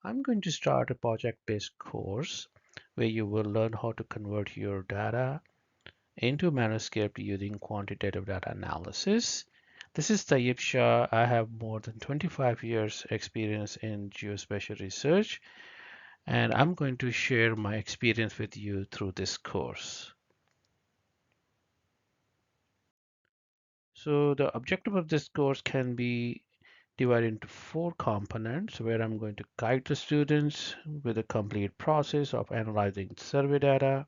I'm going to start a project-based course where you will learn how to convert your data into Manuscript using quantitative data analysis. This is Tayyab Shah. I have more than 25 years experience in geospatial research, and I'm going to share my experience with you through this course. So the objective of this course can be divided into four components where I'm going to guide the students with a complete process of analyzing survey data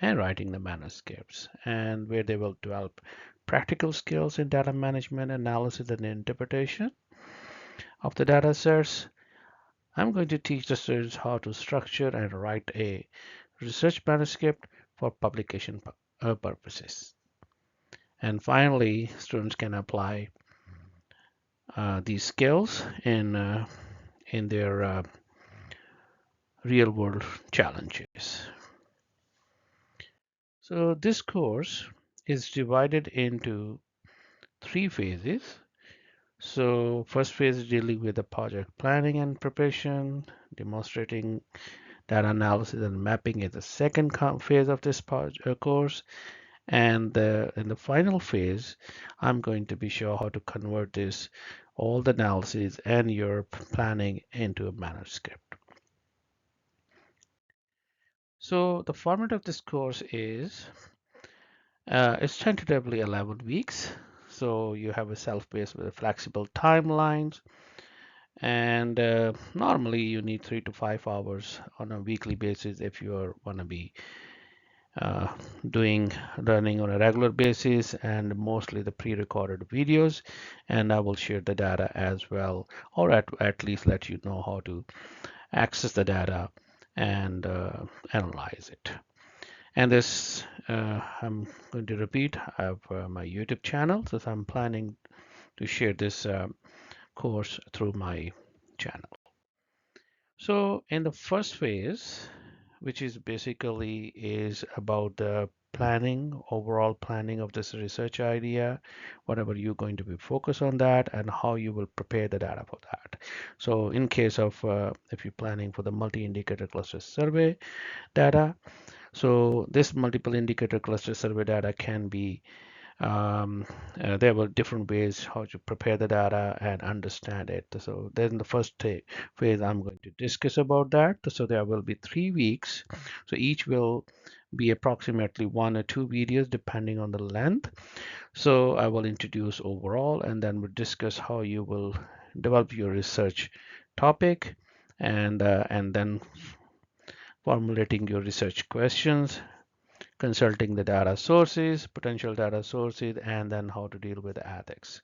and writing the manuscripts, and where they will develop practical skills in data management, analysis, and interpretation of the data sets. I'm going to teach the students how to structure and write a research manuscript for publication purposes. And finally, students can apply these skills in their real world challenges. So this course is divided into three phases. So first phase is dealing with the project planning and preparation, demonstrating data analysis and mapping is the second phase of this course. And in the final phase, I'm going to be sure how to convert this, all the analysis and your planning into a manuscript. So the format of this course is it's tentatively 11 weeks. So you have a self-paced with flexible timelines, and normally you need 3 to 5 hours on a weekly basis if you want to be uh, doing learning on a regular basis, and mostly the pre-recorded videos. And I will share the data as well, or at least let you know how to access the data and analyze it. And this, I'm going to repeat, I have my YouTube channel, so I'm planning to share this course through my channel. So in the first phase, which is basically is about the planning, overall planning of this research idea, whatever you're going to be focused on that and how you will prepare the data for that. So in case of if you're planning for the multi-indicator cluster survey data, so this multiple indicator cluster survey data can be there were different ways how to prepare the data and understand it. So then the first phase I'm going to discuss about that. So there will be 3 weeks. So each will be approximately 1 or 2 videos depending on the length. So I will introduce overall and then we'll discuss how you will develop your research topic and then formulating your research questions, consulting the data sources, potential data sources, and then how to deal with ethics.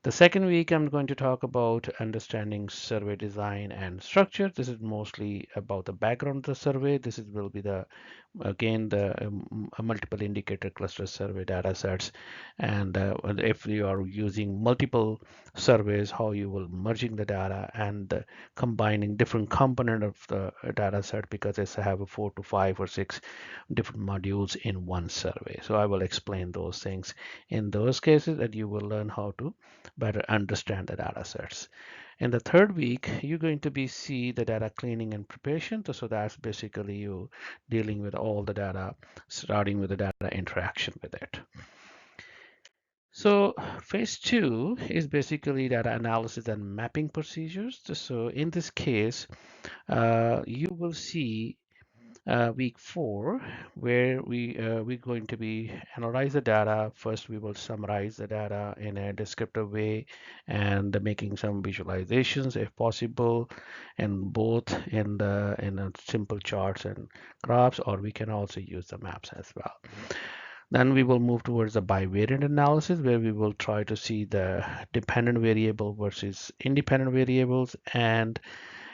The second week, I'm going to talk about understanding survey design and structure. This is mostly about the background of the survey. This is, will be the again the multiple indicator cluster survey data sets, and if you are using multiple surveys, how you will merging the data and combining different component of the data set, because it's have a 4 to 5 or 6 different modules in one survey. So I will explain those things in those cases, and you will learn how to better understand the data sets. In the third week, you're going to be see the data cleaning and preparation. So that's basically you dealing with all the data, starting with the data interaction with it. So phase two is basically data analysis and mapping procedures. So in this case, you will see week 4, where we're going to be analyze the data. First, we will summarize the data in a descriptive way and making some visualizations if possible, and both in a simple charts and graphs, or we can also use the maps as well. Then we will move towards the bivariate analysis, where we will try to see the dependent variable versus independent variables and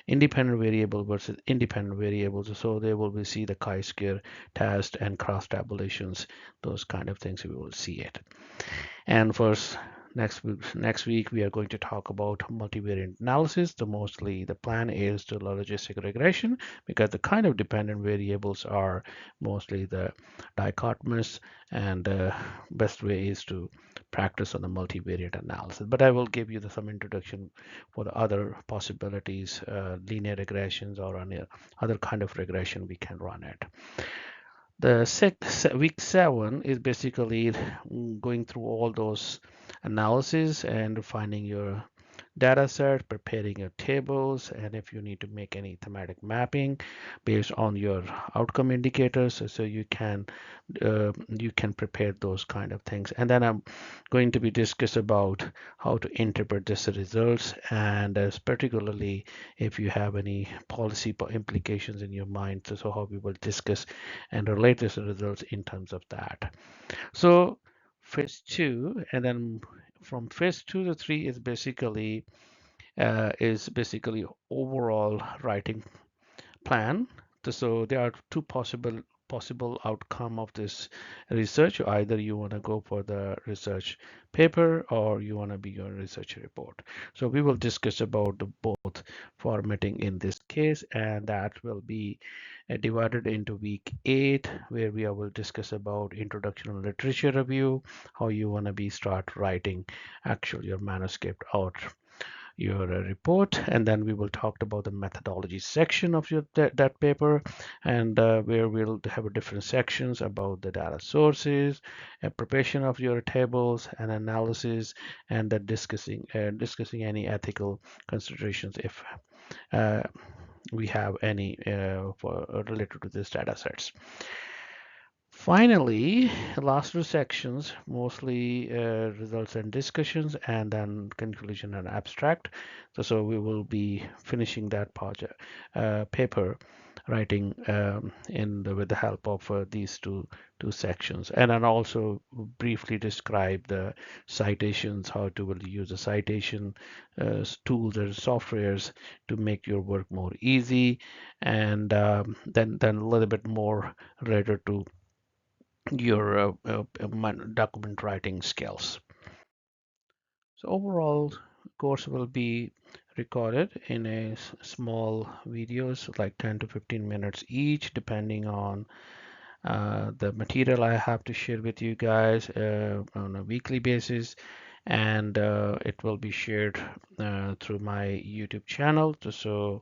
independent variable versus independent variables. So they will be see the chi-square test and cross tabulations, those kind of things we will see it. And for Next week we are going to talk about multivariate analysis. Mostly the plan is to logistic regression because the kind of dependent variables are mostly the dichotomous, and best way is to practice on the multivariate analysis. But I will give you some introduction for the other possibilities, linear regressions or any other kind of regression we can run it. Week 7 is basically going through all those analysis and finding your data set, preparing your tables, and if you need to make any thematic mapping based on your outcome indicators, so you can prepare those kind of things. And then I'm going to be discuss about how to interpret these results, and as particularly if you have any policy implications in your mind, so how we will discuss and relate these results in terms of that. So phase 2, and then from phase 2 to 3 is basically overall writing plan. So there are two possible outcome of this research. Either you want to go for the research paper or you want to be your research report. So we will discuss about the both formatting in this case, and that will be divided into week 8, where we will discuss about introduction and literature review, how you want to be start writing actual your manuscript out your report, and then we will talk about the methodology section of that paper, and where we'll have different sections about the data sources and preparation of your tables and analysis, and that discussing any ethical considerations if uh, we have any related to these data sets. Finally, last two sections mostly results and discussions, and then conclusion and abstract. So we will be finishing that project paper writing with the help of these two sections, and then also briefly describe the citations, how to will use the citation tools and softwares to make your work more easy, and then a little bit more related to your document writing skills. So overall, course will be recorded in a small videos like 10 to 15 minutes each, depending on the material I have to share with you guys on a weekly basis, and it will be shared through my YouTube channel. So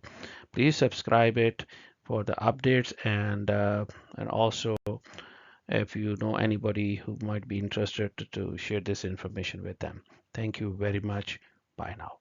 please subscribe it for the updates, and also if you know anybody who might be interested to share this information with them. Thank you very much. Bye now.